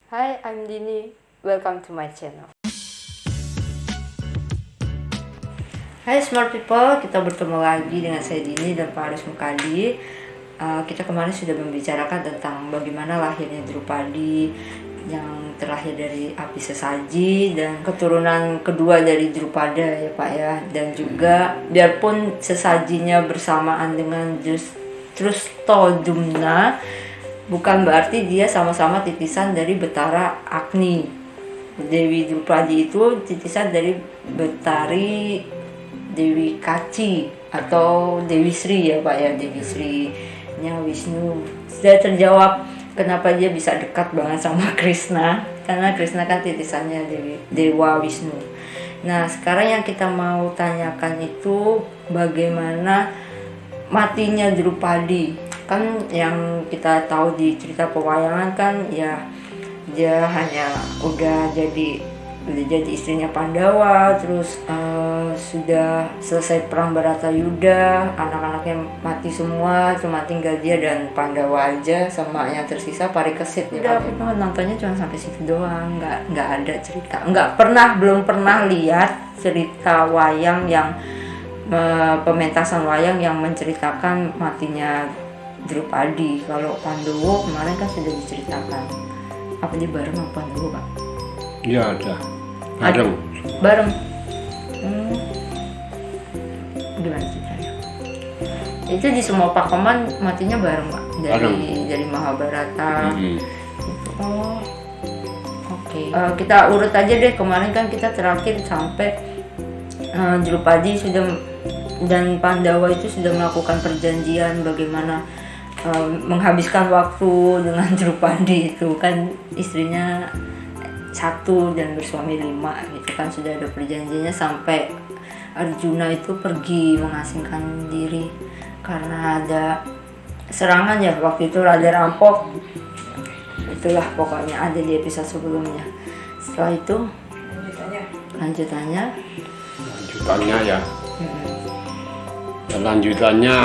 Hi, I'm Dini. Welcome to my channel. Hai smart people, kita bertemu lagi dengan saya Dini dan Pak Aris Mukadi. Kita kemarin sudah membicarakan tentang bagaimana lahirnya Drupadi yang terlahir dari api sesaji dan keturunan kedua dari Drupada ya Pak ya. Dan juga biarpun sesajinya bersamaan dengan Trustodumna, bukan berarti dia sama-sama titisan dari Betara Agni. Dewi Drupadi itu titisan dari Betari Dewi Kaci atau Dewi Sri ya Pak ya, Dewi Sri nya Wisnu. Sudah terjawab kenapa dia bisa dekat banget sama Krishna, karena Krishna kan titisannya Dewa Wisnu. Nah sekarang yang kita mau tanyakan itu bagaimana matinya Drupadi. Kan yang kita tahu di cerita pewayangan kan ya dia hanya udah jadi istrinya Pandawa, terus sudah selesai perang Baratayuda, anak-anaknya mati semua, cuma tinggal dia dan Pandawa aja, sama yang tersisa Parikesit. Udah aku nontonnya cuma sampai situ doang, nggak ada cerita, belum pernah lihat cerita wayang yang pementasan wayang yang menceritakan matinya Drupadi. Kalau Pandowo kemarin kan sudah diceritakan. Apa dia bareng sama Pandowo Pak? Ya ada. Bareng. Gimana ceritanya? Itu di semua pakeman matinya bareng Pak. Dari Mahabharata. Gitu. Oh. Oke. Kita urut aja deh, kemarin kan kita terakhir sampai Drupadi dan Pandawa itu sudah melakukan perjanjian bagaimana menghabiskan waktu dengan Drupadi. Itu kan istrinya 1 dan bersuami 5 gitu kan, sudah ada perjanjiannya sampai Arjuna itu pergi mengasingkan diri karena ada serangan ya waktu itu, ada rampok. Itulah pokoknya ada di episode sebelumnya. Setelah itu lanjutannya ya. Lanjutannya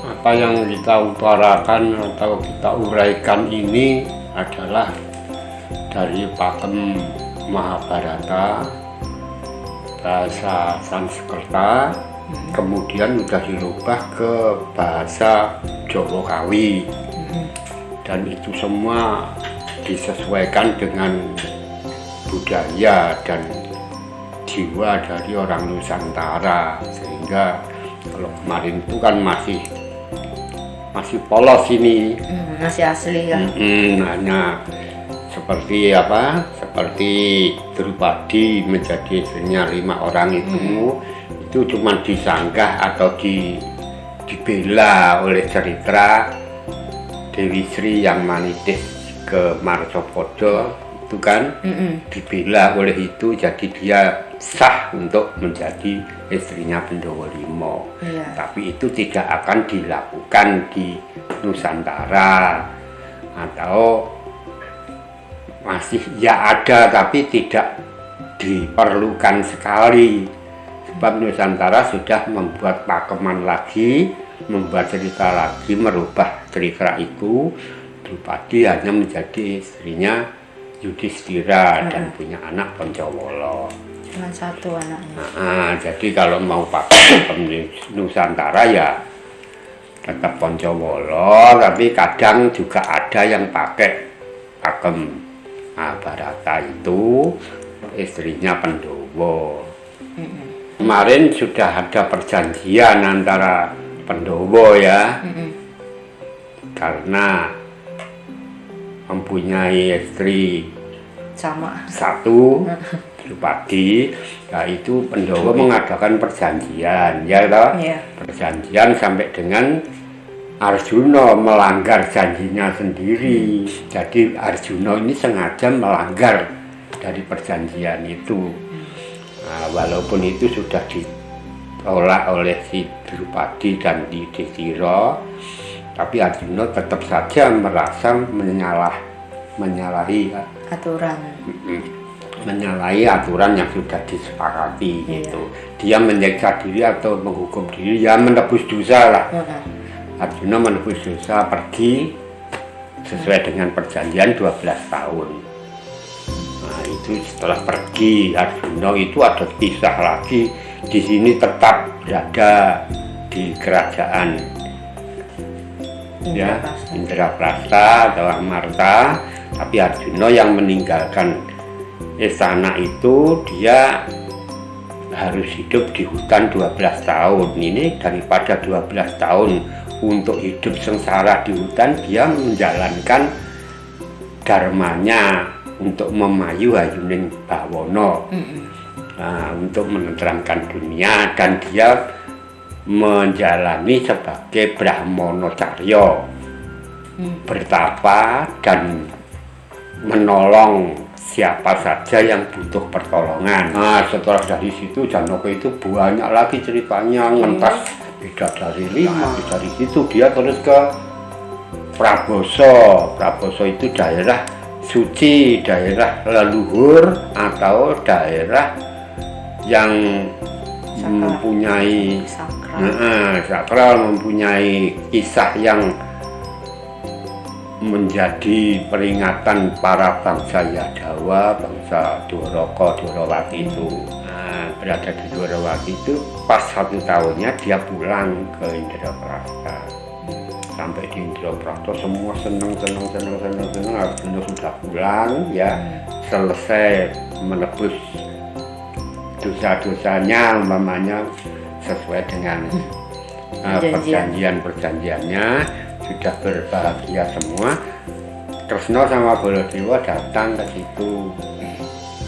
apa yang kita utarakan atau kita uraikan ini adalah dari pakem Mahabharata, bahasa Sanskerta, kemudian sudah dirubah ke bahasa Jawa Kawi, dan itu semua disesuaikan dengan budaya dan jiwa dari orang Nusantara, sehingga kalau kemarin itu kan masih polos ini, masih asli ya. Hanya seperti Drupadi menjadi istrinya 5 orang itu cuma disanggah atau dibela oleh cerita Dewi Sri yang manitis ke Marcopodo itu kan, dibela oleh itu, jadi dia sah untuk menjadi istrinya Pandawa Lima. Tapi itu tidak akan dilakukan di Nusantara, atau masih ya ada tapi tidak diperlukan sekali, sebab Nusantara sudah membuat pakeman lagi, membuat cerita lagi, merubah cerita itu. Drupadi hanya menjadi istrinya Yudhistira dan punya anak Pancawala. Cuma 1 anaknya. Jadi kalau mau pakai Nusantara ya tetap Pancawala, tapi kadang juga ada yang pakai pakem Mahabharata itu istrinya Pandawa. Kemarin sudah ada perjanjian antara Pandawa ya, karena mempunyai istri sama 1 Drupadi, yaitu Pandawa mengadakan perjanjian ya toh? Perjanjian sampai dengan Arjuna melanggar janjinya sendiri. Jadi Arjuna ini sengaja melanggar dari perjanjian itu. Walaupun itu sudah ditolak oleh si Drupadi dan Yudhistira, tapi Arjuna tetap saja merasa menyalahi aturan. Menyalahi aturan yang sudah disepakati gitu. Dia menyiksa diri atau menghukum diri, ya menebus dosa lah. Arjuna menebus dosa, pergi sesuai dengan perjanjian 12 tahun. Nah, itu setelah pergi Arjuna itu ada kisah lagi, di sini tetap berada di kerajaan ya Indraprastha atau Amarta, tapi Arjuna yang meninggalkan istana itu dia harus hidup di hutan 12 tahun. Ini daripada 12 tahun untuk hidup sengsara di hutan, dia menjalankan dharmanya untuk memayu hayuning bawana, untuk menenteramkan dunia, dan dia menjalani sebagai brahmanacarya, bertapa dan menolong siapa saja yang butuh pertolongan. Nah, setelah dari situ Janaka itu banyak lagi ceritanya, ngentas Bidadari 5. Dari situ dia terus ke Praboso. Praboso itu daerah suci, daerah leluhur atau daerah yang mempunyai sakral, mempunyai kisah yang menjadi peringatan para bangsa Yadawa, bangsa Dwaraka, Dwarawati itu. Nah, berada di Dwarawati itu pas 1 tahunnya dia pulang ke Indraprastha. Sampai di Indraprastha semua senang. Arjuna sudah pulang ya, selesai menebus dosa-dosanya umpamanya sesuai dengan perjanjiannya, sudah berbahagia semua. Kresna sama Baladewa datang ke situ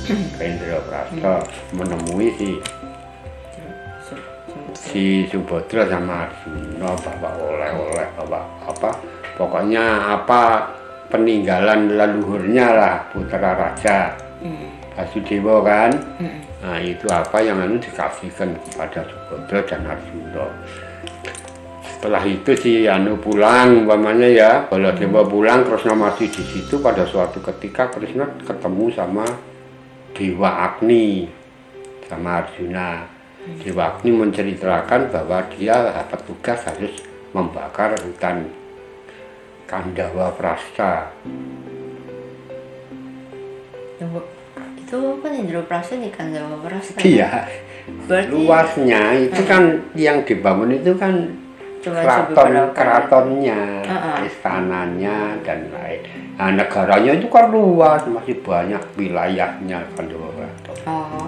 ke Indraprastha menemui si Subadra sama Arjuna, bawa oleh-oleh, bawa apa, pokoknya apa peninggalan leluhurnya lah, putra raja Basudewa kan. Nah, itu apa yang dikasihkan kepada Subadra dan Arjuna. Setelah itu si pulang umpamanya ya, Baladewa pulang, Kresna masih di situ. Pada suatu ketika Kresna ketemu sama Dewa Agni sama Arjuna. Dewa Agni menceritakan bahwa dia dapat tugas harus membakar hutan Kandawaprastha. Itu kan Indraprastha di Kandawaprastha. Iya. Berarti luasnya itu kan yang dibangun itu kan keratonnya, istananya dan lain. Nah, negaranya itu kan luas, masih banyak wilayahnya Kandawaprastha.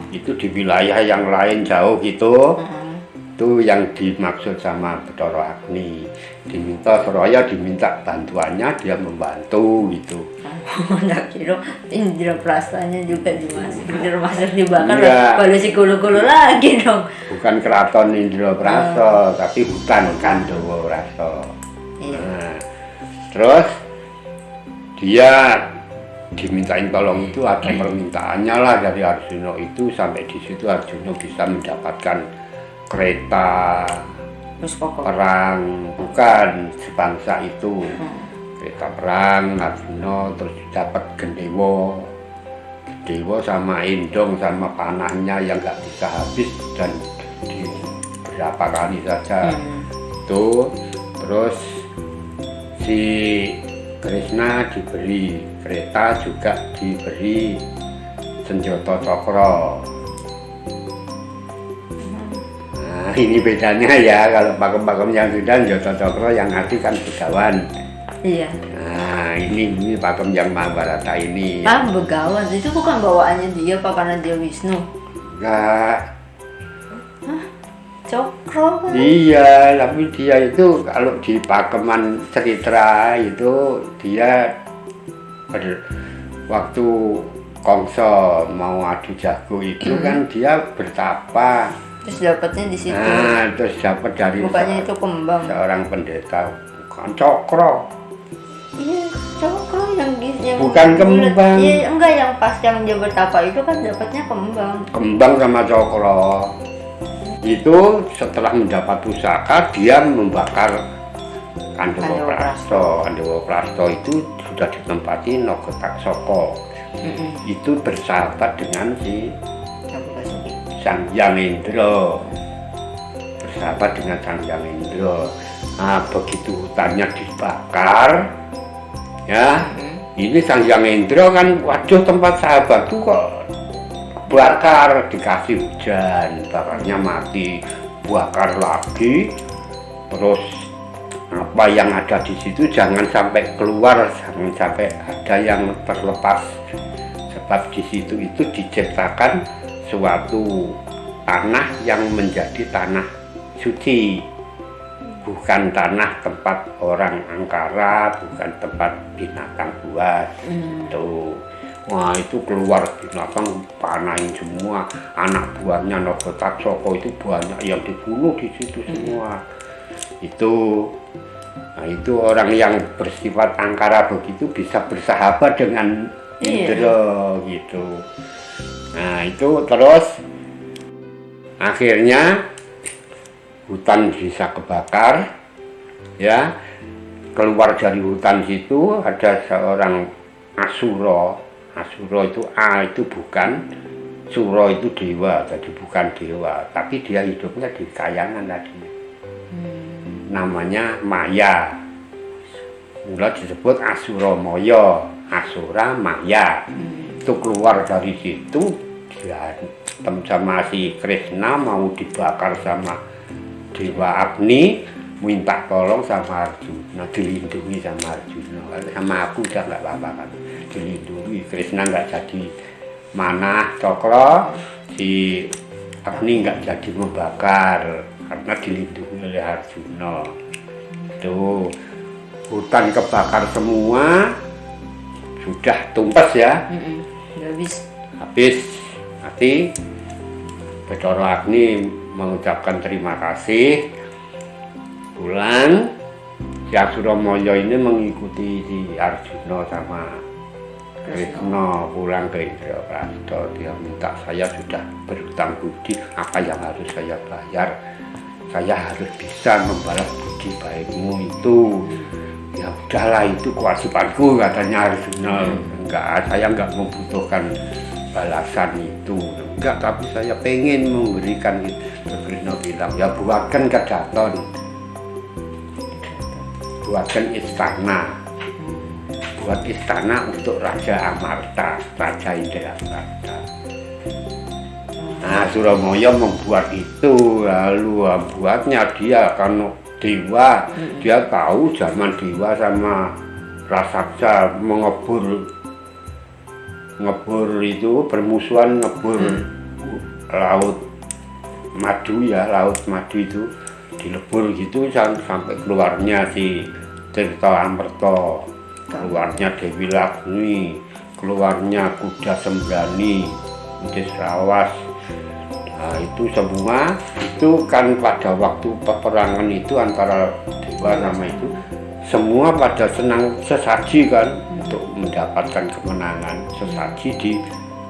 Itu di wilayah yang lain jauh gitu. Itu yang dimaksud sama Bathara Agni. Diminta Suraya, diminta bantuannya, dia membantu gitu. Nggak kira Indraprasthanya juga dimasuk dibakar, kalau si kulu-kulu lagi dong. Bukan keraton Indraprastha, tapi hutan Kandawaprastha. Nah, terus dia dimintain tolong itu ada permintaannya lah dari Arjuna itu. Sampai di situ Arjuna bisa mendapatkan kereta perang, bukan sebangsa itu. Kereta perang Arjuna, terus dapat Gendewa sama Endong sama panahnya yang nggak bisa habis dan di berapa kali saja itu. Terus si Kresna diberi kereta, juga diberi senjata cakra. Nah, ini bedanya ya, kalau pakem-pakem yang sudah senjata cakra, yang asli kan Begawan. Iya. Nah, ini pakem yang Mahabharata ini. Begawan itu bukan bawaannya dia, apa karena dia Wisnu? Enggak. Cokro kan? Iya, tapi dia itu kalau di pakeman cerita itu dia waktu Kongso mau adu jago itu kan dia bertapa. Terus dapatnya di situ. Nah, terus dapat dari bukannya itu kembang. Seorang pendeta, bukan cokro. Iya, cokro yang bukan kembang. Iya, enggak, yang pas yang dia bertapa itu kan dapatnya kembang. Kembang sama cokro. Itu setelah mendapat pusaka dia membakar Kandawaprastha. Kandawaprastha itu sudah ditempati Nagataksaka. Itu bersahabat dengan si Sang Hyang Indra. Bersahabat dengan Sang Hyang Indra. Nah, begitu hutannya dibakar, ya, Ini Sang Hyang Indra kan, waduh tempat sahabatku kok bakar, dikasih hujan, bakarnya mati, bakar lagi, terus apa yang ada di situ jangan sampai keluar, jangan sampai ada yang terlepas, sebab di situ itu diciptakan suatu tanah yang menjadi tanah suci, bukan tanah tempat orang angkara, bukan tempat binatang buas. Tuh, wah itu keluar binatang panahin semua, anak buahnya Nagataksoka itu banyak yang dibunuh di situ semua. Nah itu orang yang bersifat angkara begitu bisa bersahabat dengan Indra gitu. Nah itu terus akhirnya hutan bisa kebakar, ya. Keluar dari hutan situ ada seorang Asura. Asura itu itu bukan, Sura itu dewa, jadi bukan dewa, tapi dia hidupnya di kayangan tadi. Namanya Maya. Mula disebut Asura Maya, Asura Maya. Itu keluar dari situ, dia sama si Krishna mau dibakar sama Dewa Agni, minta tolong sama Arjuna, dilindungi sama Arjuna. Sama aku udah nggak apa-apa kan, dilindungi. Krishna nggak jadi manah cokro, si Agni nggak jadi membakar karena dilindungi oleh Arjuna. Tuh, hutan kebakar semua, sudah tumpes ya. Habis mati. Bathara Agni mengucapkan terima kasih, pulang. Si Asura Maya ini mengikuti si Arjuna sama Krishna pulang ke Indraprastha. Dia minta, saya sudah berhutang budi, apa yang harus saya bayar? Saya harus bisa membalas budi baikmu itu. Ya udahlah, itu kewajibanku, katanya Arjuna. Enggak, saya enggak membutuhkan balasan itu. Enggak, tapi saya pengen memberikan itu. Krishna bilang, ya buatkan kedaton, buatkan istana, buat istana untuk Raja Amarta, Raja Indraprastha. Nah, Suramaya membuat itu, lalu buatnya dia kan dewa, dia tahu zaman dewa sama raksasa ngebur itu bermusuhan, ngebur laut madu ya, laut madu itu dilebur gitu sampai keluarnya si Tirta Amerta, keluarnya Dewi Lakshmi, keluarnya kuda sembrani, Cisrawas. Nah itu semua itu kan pada waktu peperangan itu antara dewa nama itu semua pada senang sesaji kan untuk mendapatkan kemenangan, sesaji di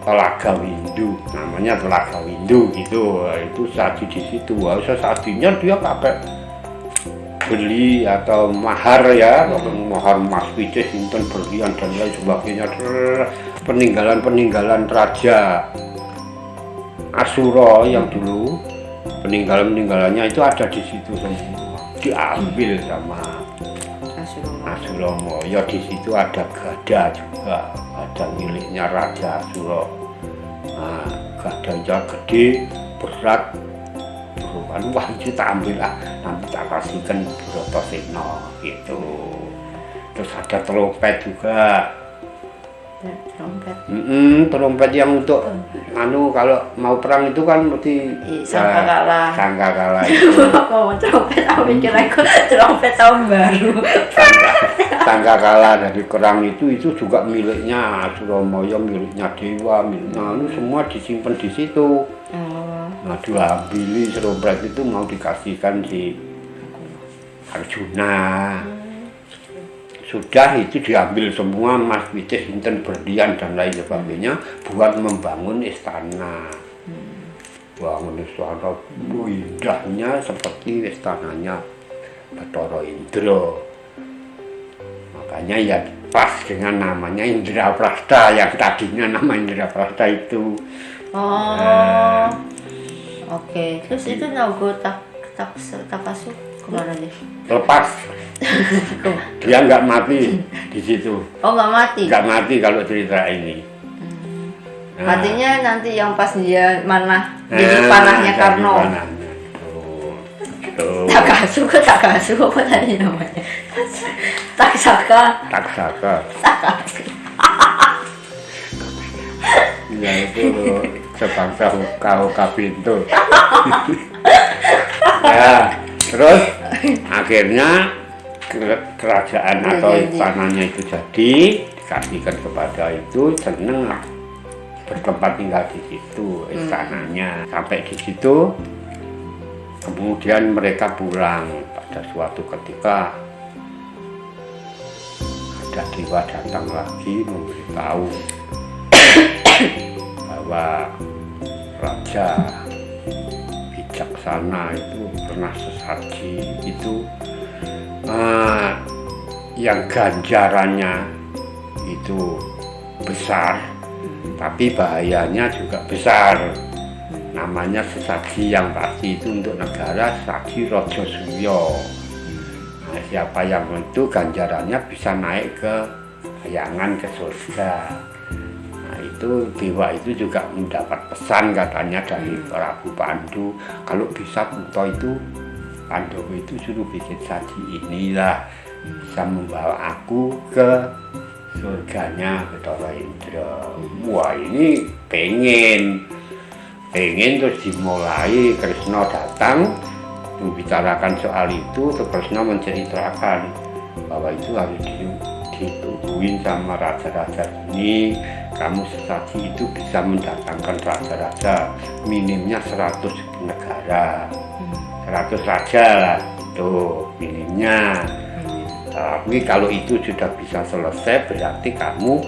Telaga Windu, namanya Telaga Windu gitu. Itu sesaji di situ. Wah, sesajinya dia pakai beli atau mahar ya, mahar emas, picis, inten, berlian dan lain sebagainya. Peninggalan Raja Asura yang dulu, peninggalannya itu ada di situ semua, diambil sama Asura Maya. Di situ ada gada juga, ada miliknya Raja Asura. Nah, gadanya gede, berat, beruan, wah itu tak ambil lah, nanti tak kasihkan Bratasena gitu. Terus ada trompet juga. Trompet yang untuk kalau mau perang itu kan mesti sangkakala itu. Mau trompet, aku mikir aku trompet tahun baru. Sangkakala dari kerang itu juga miliknya Suramaya, miliknya dewa, miliknya semua disimpan di situ. Nah, diambil trompet itu mau dikasihkan si Arjuna. Sudah itu diambil semua emas, picis, inten, berlian dan lain sebagainya buat membangun istana. Bangun istana indahnya seperti istananya Bathara Indra. Makanya ya pas dengan namanya Indraprastha, yang tadinya nama Indraprastha itu. Oke. Terus itu Nagotakasu Kemana nih? lepas. Dia nggak mati di situ. Oh, nggak mati? Nggak mati kalau cerita ini. Matinya nanti yang pas dia jadi panahnya Karno. Takasu apa tadi namanya? Taksaka. Ya itu sebangsa kau kapintu. Ya, terus akhirnya kerajaan atau istananya itu jadi dikasihkan kepada itu, seneng bertempat tinggal di situ istananya. Sampai di situ kemudian mereka pulang. Pada suatu ketika ada dewa datang lagi memberitahu bahwa raja bijaksana itu pernah sesaji itu yang ganjarannya itu besar, tapi bahayanya juga besar. Namanya sesaji yang pasti itu untuk negara, sesaji Raja Suryo. Nah, siapa yang itu ganjarannya bisa naik ke bayangan ke surga. Nah, itu dewa itu juga mendapat pesan katanya dari Prabu Pandu, kalau bisa Puto itu, Pandowo itu suruh bikin saji inilah, bisa membawa aku ke surganya Bathara Indra. Wah, ini pengen terus dimulai. Kresna datang membicarakan soal itu, terus Kresna menceritakan bahwa itu harus dituduhin sama raja-raja ini. Kamu sesaji itu bisa mendatangkan raja-raja, minimnya 100 negara, 100 raja lah itu minimnya. Tapi kalau itu sudah bisa selesai, berarti kamu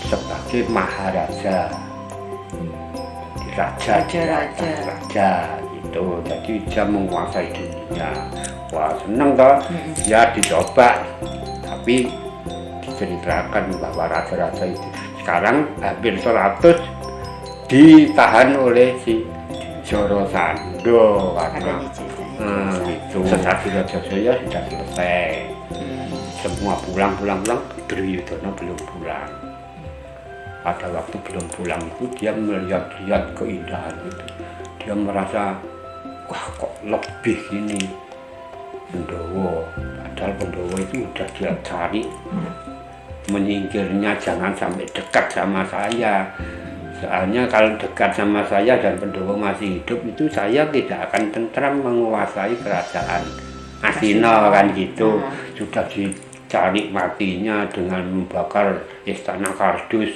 sebagai maharaja, raja gitu. Jadi dia menguasai dunia. Wah, seneng toh. Ya dicoba, tapi diceritakan bahwa raja-raja itu sekarang hampir 100 ditahan oleh si Jarasandha karena itu sesaji Raja Jaya sudah selesai. Semua pulang, Duryudana belum pulang. Pada waktu belum pulang itu dia melihat keindahan itu. Dia merasa, wah kok lebih ini Pandawa. Padahal Pandawa itu udah dia cari, menyingkirnya jangan sampai dekat sama saya. Soalnya kalau dekat sama saya dan Pandawa masih hidup itu saya tidak akan tentram menguasai kerajaan Astina kan gitu. Sudah dicari matinya dengan membakar istana kardus.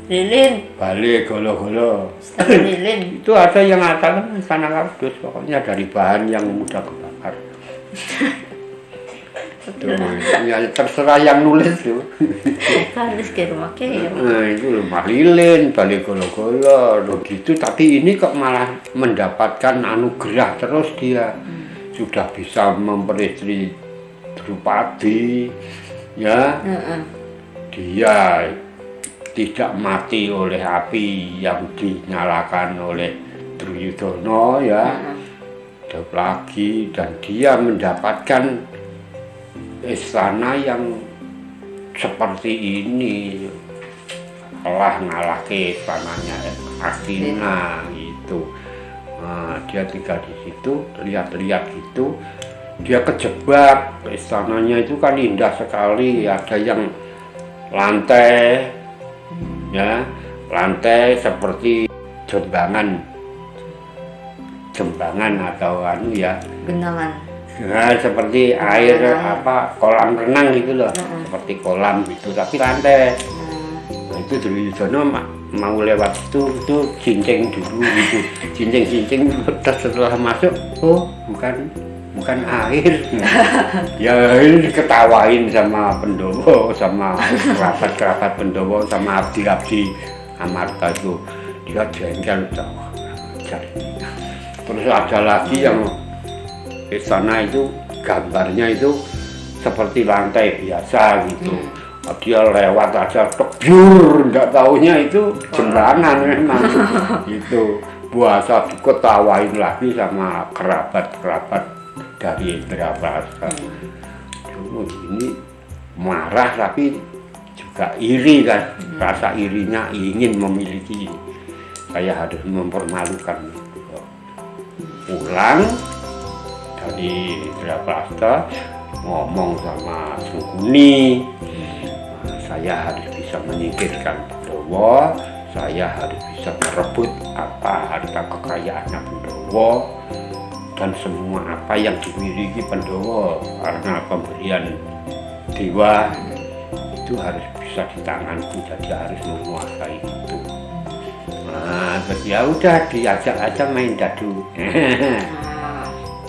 Lilin. Balik golo-golo. Lilin. Itu ada yang mengatakan istana kardus, pokoknya dari bahan yang mudah kebakar. Tuh, ya terserah yang nulis tuh. Kardus ke rumah ya. Nah, itu rumah lilin, balik golo-golo, gitu. Tapi ini kok malah mendapatkan anugerah terus dia. Sudah bisa memperistri Drupadi, ya. Dia tidak mati oleh api yang dinyalakan oleh Duryudana, ya. Hidup lagi, dan dia mendapatkan istana yang seperti ini, ngalah ke istananya Astina itu. Nah, dia tinggal di situ, lihat-lihat gitu, dia kejebak. Istananya itu kan indah sekali, ada yang lantai, ya, lantai seperti jembangan atau ya, genangan. Nah, seperti air kolam renang gitu loh, seperti kolam gitu, tapi lantai. Nah, itu Duryudana mau lewat itu cincin dulu gitu, cincin setelah masuk, oh bukan air. Ya ini diketawain sama Pandawa, sama kerabat Pandawa, sama abdi Amarta itu. Dia jengkel, terus ada lagi yang istana itu gambarnya itu seperti lantai biasa gitu. Dia lewat aja tebyur, nggak taunya itu jembangan memang gitu. puasa diketawain lagi sama kerabat-kerabat dari Indraprasta. Cuma ini marah tapi juga iri kan, rasa irinya ingin memiliki, saya harus mempermalukan. Pulang dari Indraprasta ngomong sama Sungkuni, saya harus bisa menyingkirkan Pandawa, saya harus bisa merebut apa harta kekayaannya Pandawa dan semua apa yang dimiliki Pandawa karena pemberian dewa itu harus bisa di tanganku, jadi harus menguasai itu. Nah, terus ya udah diajak aja main dadu.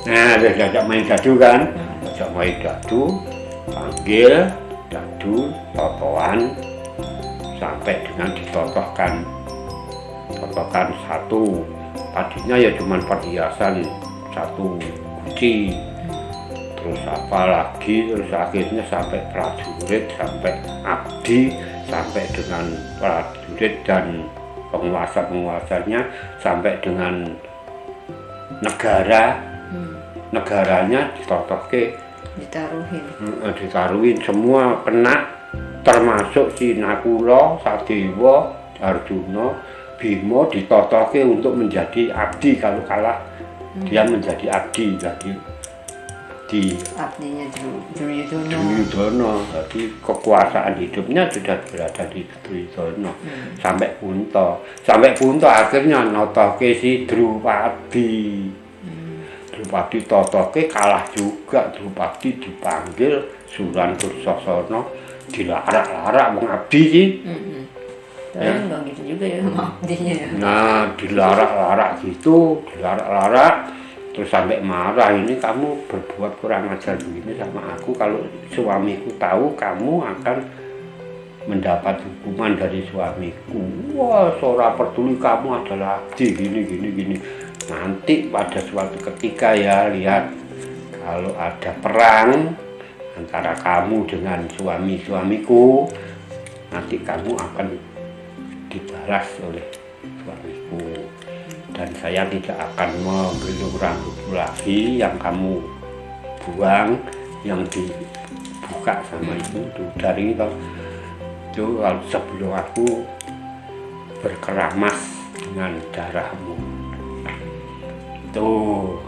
Nah, terus diajak main dadu kan, ajak main dadu, panggil dadu, totoan, sampai dengan ditotohkan satu. Tadinya ya cuman perhiasan satu guci. Terus apa lagi, terus akhirnya sampai prajurit, sampai abdi, sampai dengan prajurit dan penguasa-penguasanya, sampai dengan negaranya ditaruhin semua kena, termasuk si Nakula, Sadewa, Arjuna, Bima ditotohke untuk menjadi abdi. Kalau kalah dia menjadi abdi, jadi abdinya Duryudana. Jadi kekuasaan hidupnya sudah berada di Duryudana. Sampai Punta akhirnya notohke si Drupadi. Drupadi totohke kalah juga. Drupadi dipanggil Sunan Dursasana, dilarak-larak wong abdi sih. Enggak gitu juga ya sama abdinya. Nah, dilarak-larak gitu, terus sampai marah, ini kamu berbuat kurang ajar begini sama aku, kalau suamiku tahu kamu akan mendapat hukuman dari suamiku. Wah, seorang peduli, kamu adalah abdi gini. Nanti pada suatu ketika ya, lihat kalau ada perang antara kamu dengan suamiku, nanti kamu akan dibalas oleh suamiku. Dan saya tidak akan menggelung rambutmu lagi yang kamu buang, yang dibuka sama itu dari itu kalau sebelum aku berkeramas dengan darahmu. Tuh,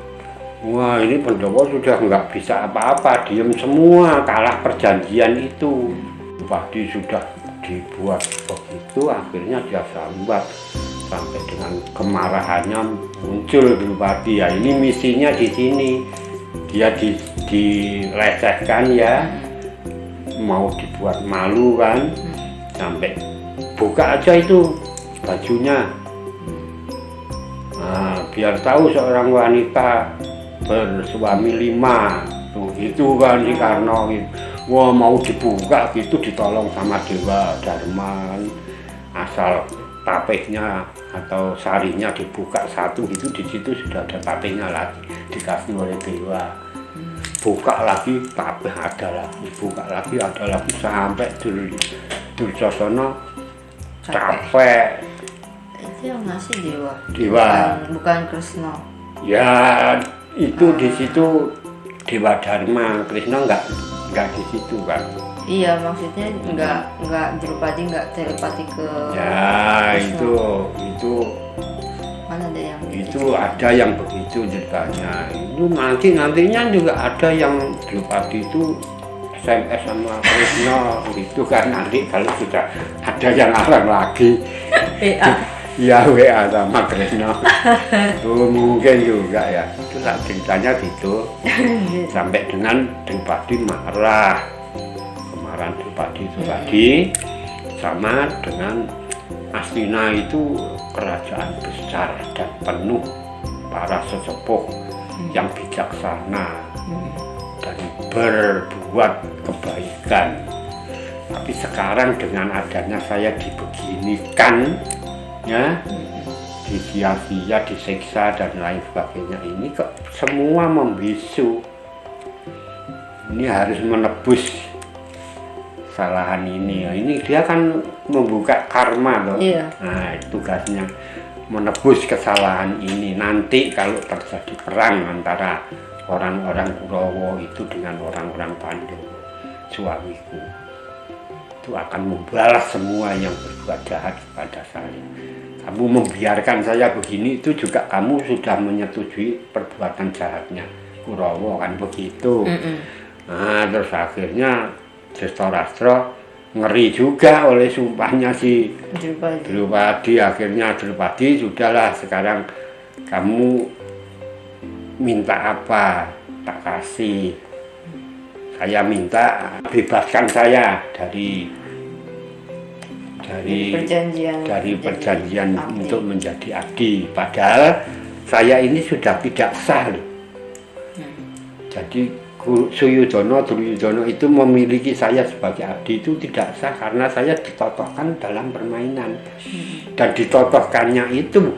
wah ini Pandawa sudah nggak bisa apa-apa, diem semua, kalah perjanjian itu. Pasti sudah dibuat begitu, akhirnya dia sambat. Sampai dengan kemarahannya muncul Drupadi. Ya ini misinya di sini, dia dilecehkan ya, mau dibuat malu kan, sampai buka aja itu bajunya. Nah, biar tahu seorang wanita bersuami 5 tuh itu kan si Karno gitu. Wah, mau dibuka gitu, ditolong sama Dewa Darman, asal tapehnya atau sarinya dibuka satu itu, di situ sudah ada tapehnya lagi, dikasih oleh Dewa. Buka lagi, tapeh ada lagi, buka lagi, ada lagi, sampai Dursasana capek. Itu yang ngasih Dewa. Bukan Kresna. Ya itu di situ Dewa Dharma, Kresna enggak di situ kan. Iya, maksudnya enggak Drupadi enggak telepati ke ya Kresna. itu mana ada yang itu gitu? Ada yang begitu ceritanya. Itu nantinya juga ada yang Drupadi itu SMS sama Kresna gitu kan, nanti kalau sudah ada yang larang lagi ya WA sama Kresna. Mungkin juga ya, itulah ceritanya gitu. Sampai dengan Drupadi marah. Kemarahan Drupadi itu tadi sama dengan Astina itu kerajaan besar dan penuh para sesepuh yang bijaksana dan berbuat kebaikan. Tapi sekarang dengan adanya saya dibeginikan ya, disia-sia, disiksa dan lain sebagainya, ini kok semua membisu. Ini harus menebus kesalahan ini. Ini dia kan membuka karma loh. Iya. Nah, tugasnya menebus kesalahan ini. Nanti kalau terjadi perang antara orang-orang Kurawa itu dengan orang-orang Pandhawa, suamiku itu akan membalas semua yang berbuat jahat kepada saya. Kamu membiarkan saya begini, itu juga kamu sudah menyetujui perbuatan jahatnya Kurawa, kan begitu. Nah, terus akhirnya Dhestharastra ngeri juga oleh sumpahnya si Drupadi. Akhirnya Drupadi, sudahlah sekarang kamu minta apa tak kasih. Saya minta bebaskan saya dari perjanjian untuk menjadi abdi. Padahal saya ini sudah tidak sah loh. Jadi Suyudana, Duryudana itu memiliki saya sebagai abdi itu tidak sah karena saya ditotohkan dalam permainan. Dan ditotohkannya itu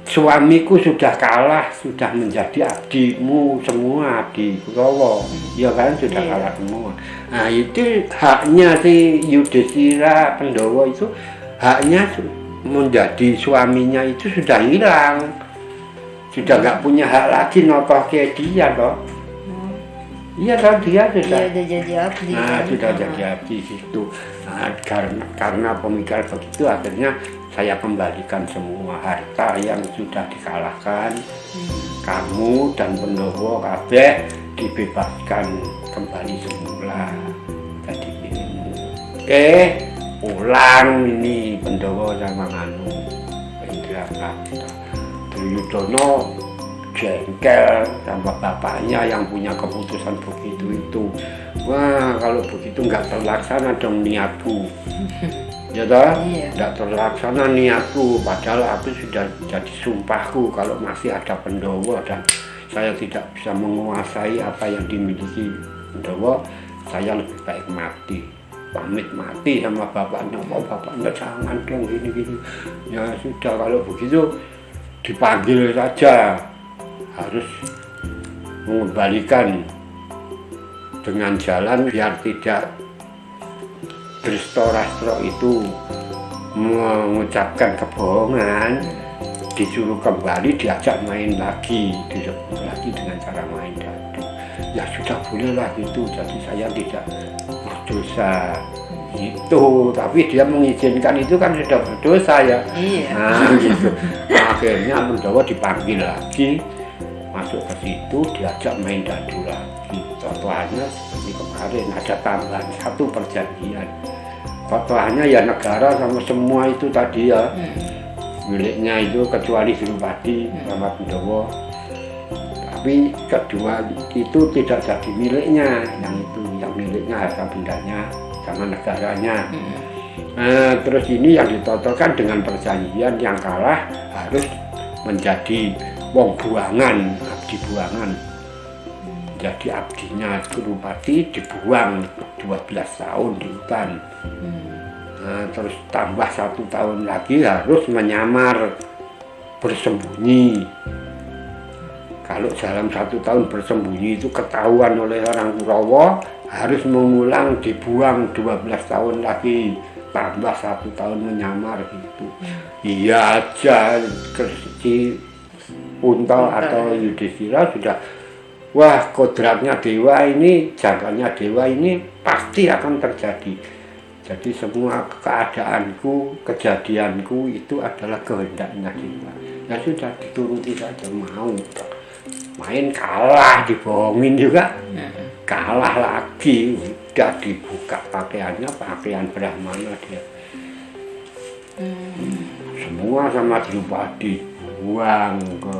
suamiku sudah kalah, sudah menjadi abdimu semua, abdi Kurawa. Ya kan, sudah kalah semua. Nah, itu haknya si Yudhistira Pandhawa itu, haknya menjadi suaminya itu sudah hilang. Sudah nggak punya hak lagi notoh ke dia toh. Iya kan, dia sudah jadi abdi. Nah, sudah jadi abdi situ. Nah, karena pemikiran begitu, akhirnya saya kembalikan semua harta yang sudah dikalahkan. Kamu dan Pandhawa kabeh dibebaskan kembali semula. Jadi pulang ini Pandhawa sama Indraprastha. Duryudana jengkel sama bapaknya yang punya keputusan begitu itu. Wah, kalau begitu nggak terlaksana dong niatku. Ya toh? Nggak terlaksana niatku, padahal aku sudah jadi sumpahku kalau masih ada Pandhawa dan saya tidak bisa menguasai apa yang dimiliki Pandhawa, saya lebih baik mati. Pamit mati sama bapaknya. Oh, bapaknya jangan dong gini-gini. Ya sudah, kalau begitu dipanggil saja. Harus mengembalikan dengan jalan biar tidak Dhestharastra itu mengucapkan kebohongan, disuruh kembali, diajak main lagi, direbut lagi dengan cara main dadu. Ya sudah, bolehlah gitu, jadi saya tidak berdosa itu, tapi dia mengizinkan itu kan sudah berdosa ya. Nah gitu. Akhirnya Pandhawa dipanggil lagi, masuk ke situ, diajak main dadu lagi. Totohannya seperti kemarin, ada tambahan satu perjanjian. Totohannya ya negara sama semua itu tadi ya, miliknya itu kecuali Drupadi sama Pandhawa. Tapi kedua itu tidak jadi miliknya, yang itu yang miliknya harta bendanya sama negaranya. Nah, terus ini yang ditotohkan dengan perjanjian, yang kalah harus menjadi wong buangan, abdi buangan. Jadi abdinya Drupadi dibuang 12 tahun di hutan. Nah, terus tambah 1 tahun lagi harus menyamar bersembunyi. Kalau dalam 1 tahun bersembunyi itu ketahuan oleh orang Kurawa, harus mengulang, dibuang 12 tahun lagi, tambah 1 tahun menyamar gitu. Iya aja, si Kunto atau Yudhistira sudah, wah kodratnya dewa ini, jangkanya dewa ini pasti akan terjadi. Jadi semua keadaanku, kejadianku itu adalah kehendaknya dewa. Ya sudah, dituruti saja, mau. Main kalah, dibohongin juga, kalah lagi, udah dibuka pakaiannya, pakaian Brahmana dia. Semua sama Drupadi buang ke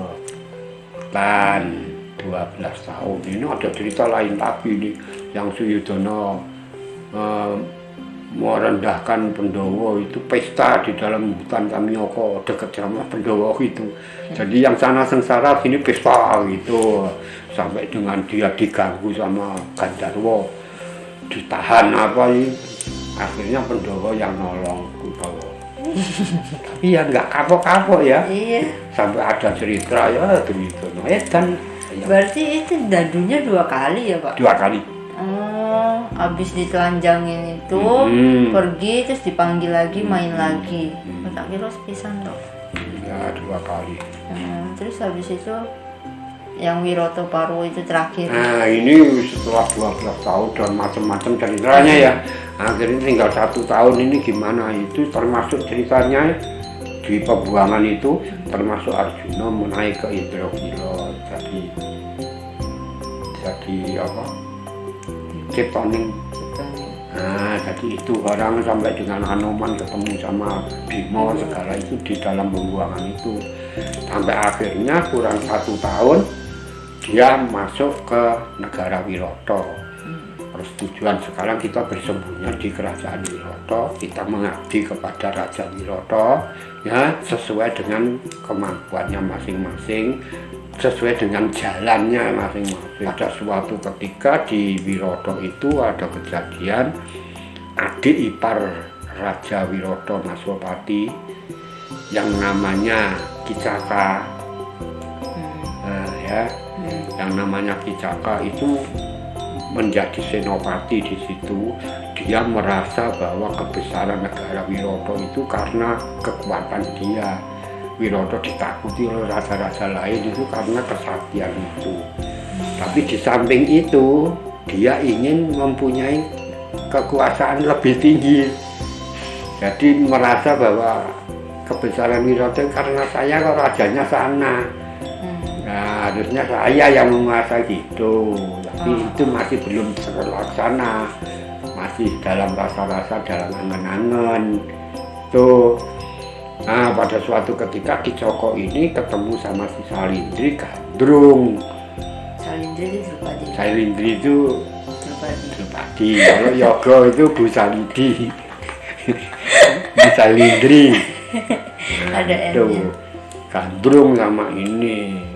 hutan 12 tahun. Ini ada cerita lain tapi nih, yang Suyudana merendahkan Pandhawa itu pesta di dalam hutan Kamyaka dekat sama Pandhawa itu. Jadi yang sana sengsara, sini pesta gitu, sampai dengan dia diganggu sama Gandharwa, ditahan apa ini, akhirnya Pandhawa yang nolong Kurawa. Tapi ya nggak kapok-kapok ya. Sampai ada cerita ya Duryudana edan. Berarti itu dadunya 2 kali ya Pak? 2 kali. Oh, habis ditelanjangin itu pergi terus dipanggil lagi, main lagi. Tak kira sepisan toh. Ya 2 kali. Terus habis itu yang Wiroto Parwo itu terakhir. Nah ini setelah 12 tahun dan macam-macam ceritanya ya. Akhirnya tinggal 1 tahun ini gimana itu termasuk ceritanya di pembuangan itu termasuk Arjuna menaik ke Indragila jadi apa? Ciptoning. Nah jadi itu orang sampai dengan Hanoman ketemu sama Bima segala itu di dalam pembuangan itu sampai akhirnya kurang 1 tahun dia masuk ke negara Wiroto. Persetujuan sekarang kita bersembunyi di kerajaan Wiroto, kita mengabdi kepada Raja Wiroto ya sesuai dengan kemampuannya masing-masing, sesuai dengan jalannya masing-masing. Pada suatu ketika di Wiroto itu ada kejadian adik ipar Raja Wiroto Maswapati yang namanya Kicaka. Yang namanya Kicaka itu menjadi senopati di situ. Dia merasa bahwa kebesaran negara Wiroto itu karena kekuatan dia. Wiroto ditakuti oleh raja-raja lain itu karena kesaktian itu. Tapi di samping itu dia ingin mempunyai kekuasaan lebih tinggi. Jadi merasa bahwa kebesaran Wiroto karena saya kok rajanya sana. Nah, harusnya saya yang menguasai gitu, tapi itu masih belum terlaksana, masih dalam rasa-rasa, dalam angan-angan. Tuh, nah pada suatu ketika Kicoko ini ketemu sama si Salindri gandrung. Salindri itu Drupadi. Kalau Yogo itu Bu Salidi. Bu Salindri. Nah, ada itu gandrung sama ini.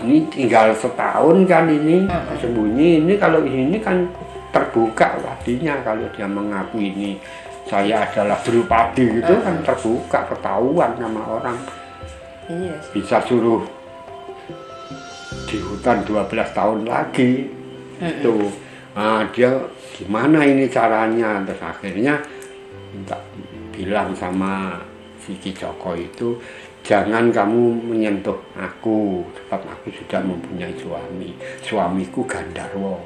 Ini tinggal setahun kan ini sembunyi. Ini kalau ini kan terbuka tadinya kalau dia mengaku ini saya adalah Drupadi gitu kan terbuka ketahuan sama orang. Iya. Bisa suruh di hutan 12 tahun lagi. Itu nah, dia gimana ini caranya, terus akhirnya bilang sama si Kicoko itu, jangan kamu menyentuh aku, sebab aku sudah mempunyai suami. Suamiku Gandarwo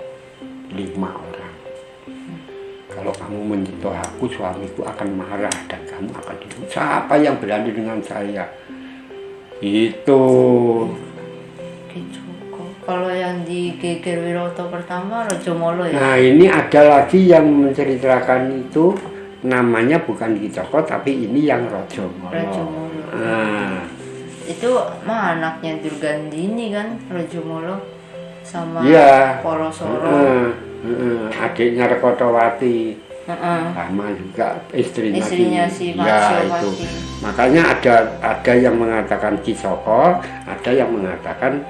5 orang. Kalau kamu menyentuh aku, suamiku akan marah dan kamu akan dibunuh. Siapa yang berani dengan saya? Itu. Kalau yang di Geger Wiroto pertama Rajomolo ya. Nah ini ada lagi yang menceritakan itu, namanya bukan Kicoko tapi ini yang Rajomolo. Nah, itu mah anaknya Durgandini kan, Rajomolo sama Porosoro. Adiknya Rekotowati. Sama juga istrinya si itu. Makanya ada yang mengatakan Kicoko, ada yang mengatakan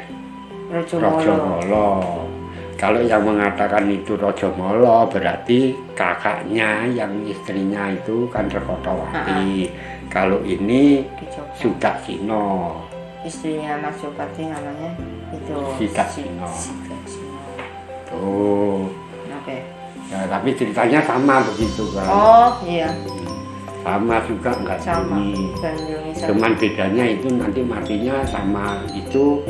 Rajomolo. Kalau yang mengatakan itu Rajomolo berarti kakaknya yang istrinya itu kan Rekotowati. Kalau ini Sudaksino. Istrinya Mas Jopati namanya itu Sudaksino. Tuh. Oke. Ya, tapi ceritanya sama begitu kan. Oh iya. Sama juga enggak bunyi. Cuman bedanya itu nanti matinya sama itu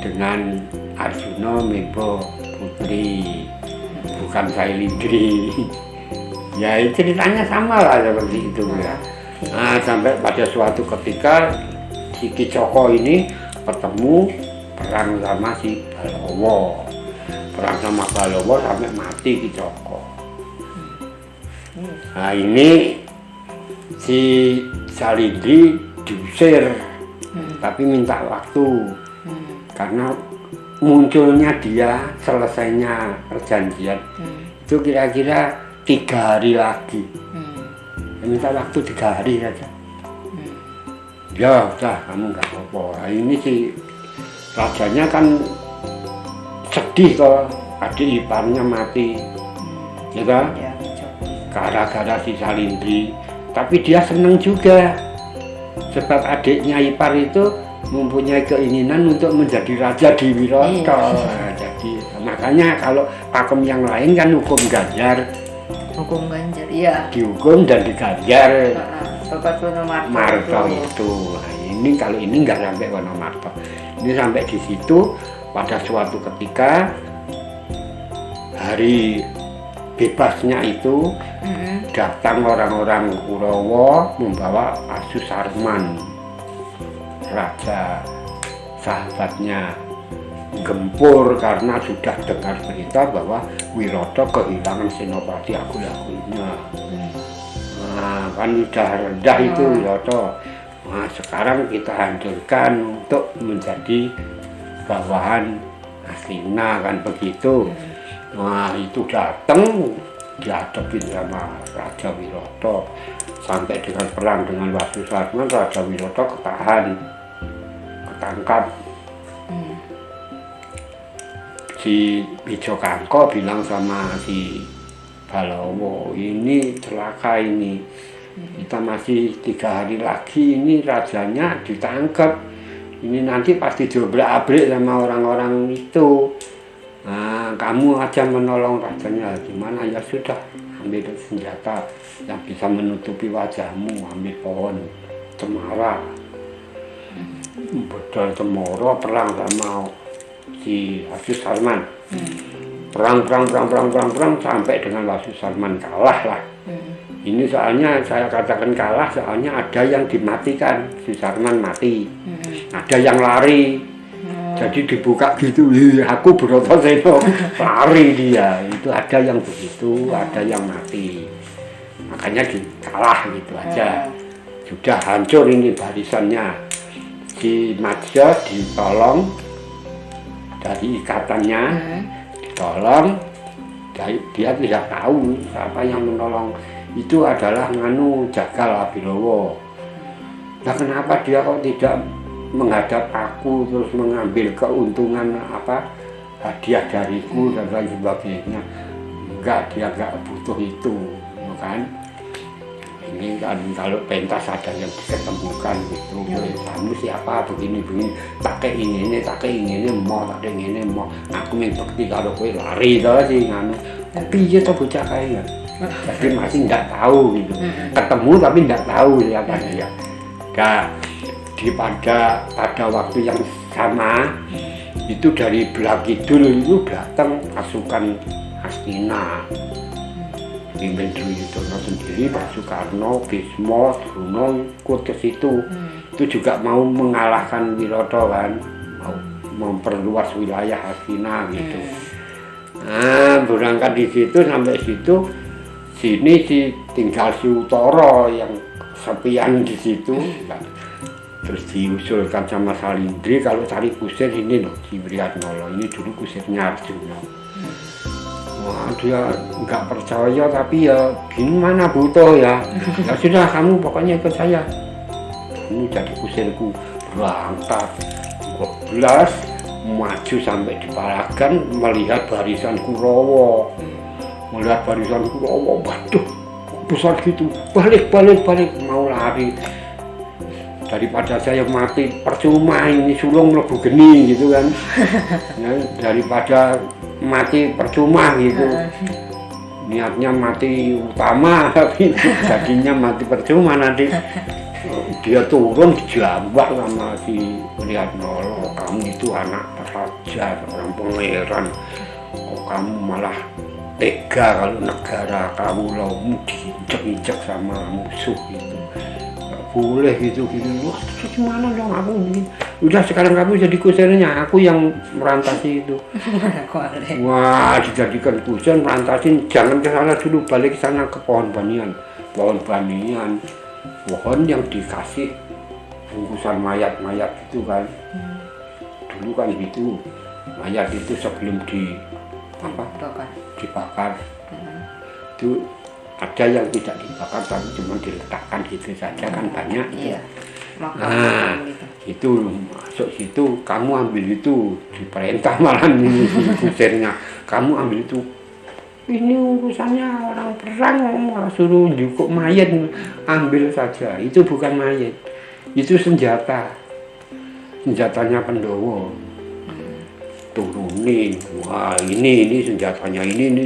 dengan Arjuna Mebo Putri, bukan Sailindri. Ya ceritanya sama lah seperti itu ya. Nah sampai pada suatu ketika si Kicoko ini ketemu perang sama si Balowo. Perang sama Balowo sampai mati Kicoko. Nah ini si Salindri diusir, tapi minta waktu karena munculnya dia selesainya perjanjian itu kira-kira 3 hari lagi. Minta waktu 3 hari saja. Ya udah kamu nggak apa-apa. Ini si rajanya kan sedih kalau adik iparnya mati, ya kan? Gara-gara si Salindri. Tapi dia senang juga, sebab adiknya ipar itu mempunyai keinginan untuk menjadi raja di Wiroto. Nah, jadi makanya kalau pakem yang lain kan hukum ganjar. Hukum ganjar, iya. Dihukum dan diganjar. Bapak Wonomarto Marto itu. Nah, ini kalau ini nggak sampai Wonomarto. Ini sampai di situ pada suatu ketika hari bebasnya itu datang orang-orang Kurawa membawa Asusarman, raja sahabatnya gempur karena sudah dengar berita bahwa Wiroto kehilangan senopati akul-akulnya. Nah, kan sudah rendah itu Wiroto. Nah, sekarang kita hancurkan untuk menjadi bawahan Astina, kan begitu. Nah, itu datang dihadapin sama Raja Wiroto sampai dengan perang dengan Wasusarman. Raja Wiroto ketangkap. Si Wijokangko bilang sama si Balowo, ini celaka ini, kita masih 3 hari lagi ini rajanya ditangkap, ini nanti pasti diobrak-abrik sama orang-orang itu. Nah, kamu aja menolong rajanya. Gimana? Ya sudah, ambil senjata yang bisa menutupi wajahmu, ambil pohon cemara, bedol cemoro, perang sama si Wasusarman. Perang sampai dengan Wasusarman kalah lah. Ini soalnya saya katakan kalah, soalnya ada yang dimatikan, Susarman mati, ada yang lari. Jadi dibuka gitu, aku Brotasena, lari dia. Itu ada yang begitu, ada yang mati. Makanya kalah gitu aja. Sudah hancur ini barisannya. Si Matsya ditolong dari ikatannya, ditolong. Dia tidak tahu siapa yang menolong. Itu adalah Nganu Jagal Abilowo. Nah, kenapa dia kok tidak menghadap aku terus mengambil keuntungan hadiah dariku dan lain sebagainya? Enggak, dia enggak butuh itu, kan? Ini kan kalau pentas ada yang diketemukan gitu, kamu siapa begini pakai ini mau aku main bekti kalau kowe lari terus sih nganu. Tapi dia tuh bocah kaya, jadi masih enggak tahu gitu, ketemu tapi enggak tahu siapa dia. Pada waktu yang sama itu dari belah kidul itu datang pasukan Astina, pimpin Duryudana sendiri, Pak Soekarno, Bisma, Druno ikut ke situ. Itu juga mau mengalahkan Wiroto kan, mau memperluas wilayah Astina gitu. Nah, berangkat di situ sampai situ, sini tinggal si Utara yang sepian di situ. Terus diusulkan sama Salindri kalau cari kusir ini loh, si Wriyatnala ini dulu kusirnya Arjuna. Wah, dia nggak percaya tapi ya gimana butuh ya. Ya sudah, kamu pokoknya ikut saya. Kamu jadi kusirku. Berangkat 12 maju sampai di Palagan melihat barisan Kurawa. Waduh, besar gitu. Balik mau lari. Daripada saya mati percuma ini sulung mlebu geni gitu kan. Ya, daripada mati percuma gitu. Niatnya mati utama tapi jadinya mati percuma nanti. Dia turun dijambak sama si Wriyatnala, kamu itu anak raja, orang pangeran, kok kamu malah tega kalau negara kamu laumu diinjek-injek sama musuh gitu. Boleh gitu. Wah, terus gimana dong aku begini. Udah sekarang kamu jadi kusirnya, aku yang merantasi itu. Wah, dijadikan kusir, merantasin, jangan ke sana dulu, balik ke sana ke pohon banian. Pohon yang dikasih bungkusan mayat-mayat itu kan. Dulu kan gitu, mayat itu sebelum dibakar. Itu ada yang tidak dibakar tapi cuma diletakkan gitu saja kan banyak. Iya. Nah, itu masuk situ, kamu ambil itu, diperintah malah ini kusirnya, kamu ambil itu. Ini urusannya orang perang, malah suruh jukuk mayat, ambil saja. Itu bukan mayat, itu senjatanya Pandhawa. Turunin, wah ini senjatanya ini.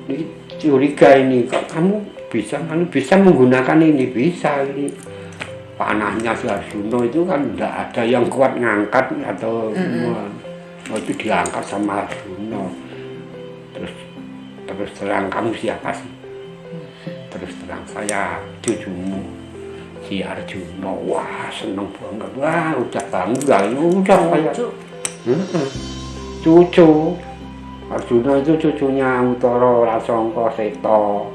Ini curiga ini, kamu bisa menggunakan ini, bisa ini. Panahnya si Arjuna itu kan tidak ada yang kuat ngangkat atau itu diangkat sama Arjuna. Terus terang, kamu siapa sih? Terus terang, saya cucumu si Arjuna. Wah, seneng banget. Wah, udah bangga, udah kayak cucu. Arjuna itu cucunya Uttara Rasangka Seta.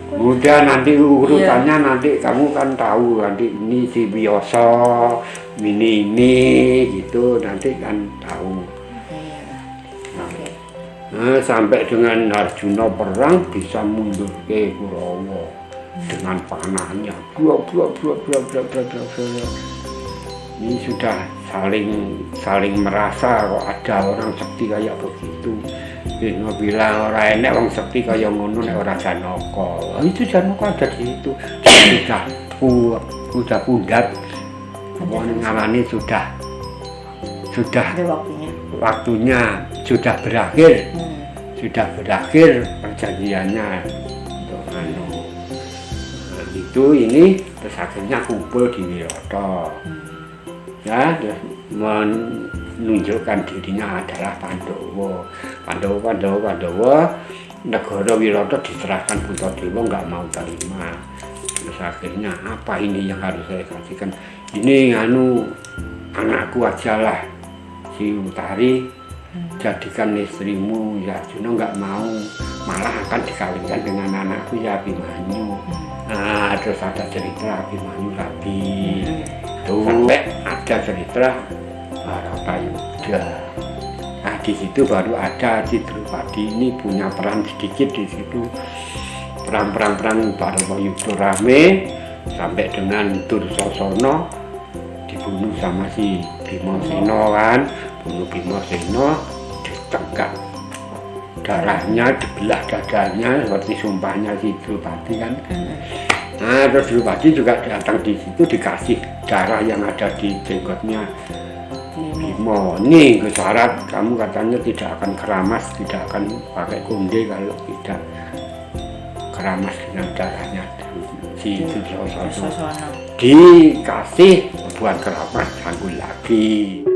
Udah nanti urutannya nanti kamu kan tahu, nanti ini si Biasa, ini gitu, nanti kan tahu. Nah, sampai dengan Arjuna perang bisa mundur ke Kurawa dengan panahnya. Ini sudah saling merasa kok ada orang sekti kayak begitu. Bino bilang orang enek orang sekti kayak ngono nek ora Janaka. Itu Janaka ada di situ. Sudah pundhat. Ngalani sudah waktunya sudah berakhir. Sudah berakhir perjanjiannya untuk itu ini terus akhirnya kumpul di Wirata. Ya, menunjukkan dirinya adalah Pandawa. Negara Wirata diserahkan Puntadewa, nggak mau terima. Terus akhirnya apa ini yang harus saya kasihkan? Ini anakku ajalah si Utari, jadikan istrimu. Ya Arjuna nggak mau, malah akan dikawinkan dengan anakku ya Abimanyu. Nah, terus ada cerita Abimanyu Rabi. Sampai ada cerita Baratayuda. Nah, di situ baru ada si Drupadi ini punya peran sedikit di situ. Perang Baratayuda rame sampai dengan Dursasana dibunuh sama si Bimasena kan, bunuh Bimasena, dicengkak darahnya, dibelah dadanya seperti sumpahnya si Drupadi kan. Nah, terus Drupadi juga datang di situ dikasih darah yang ada di jenggotnya Bima. Nih syarat kamu katanya tidak akan keramas, tidak akan pakai konde kalau tidak keramas dengan darahnya si Dursasana. Dikasih buat keramas janggul lagi.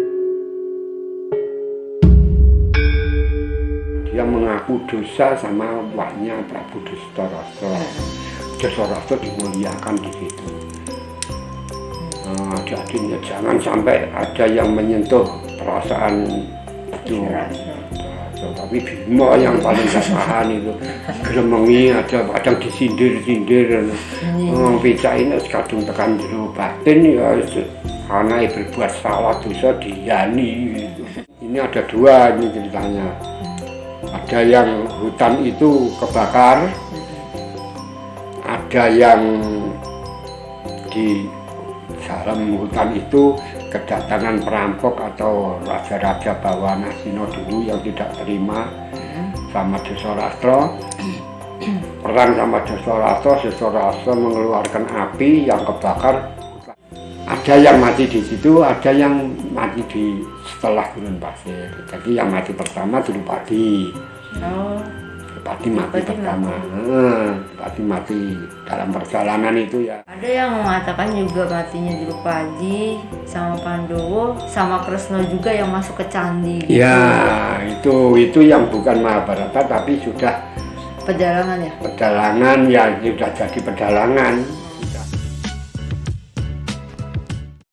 Dia mengaku dosa sama waknya Prabu Dastarata. Dastarata dimuliakan di situ. Jadi jangan sampai ada yang menyentuh perasaan itu. Tapi Bima yang paling gak tahan itu, gremengi ada kadang disindir-sindir. Becak ini kadung tekan jero batin ya, anake berbuat salah dosa diyani gitu. Ini ada dua ini ceritanya. Ada yang hutan itu kebakar, ada yang di dalam hutan itu kedatangan perampok atau raja-raja bawana Sino dulu yang tidak terima sama Dasarastra. Perang sama Dasarastra mengeluarkan api yang kebakar. Ada yang mati di situ, ada yang mati di setelah Gurun Pasir. Jadi yang mati pertama Drupadi. Drupadi mati pertama. Drupadi mati dalam perjalanan itu ya. Ada yang mengatakan juga matinya Drupadi sama Pandowo sama Kresna juga yang masuk ke candi. Gitu. Ya, itu yang bukan Mahabharata tapi sudah pedalangan ya. Pedalangan ya sudah jadi pedalangan.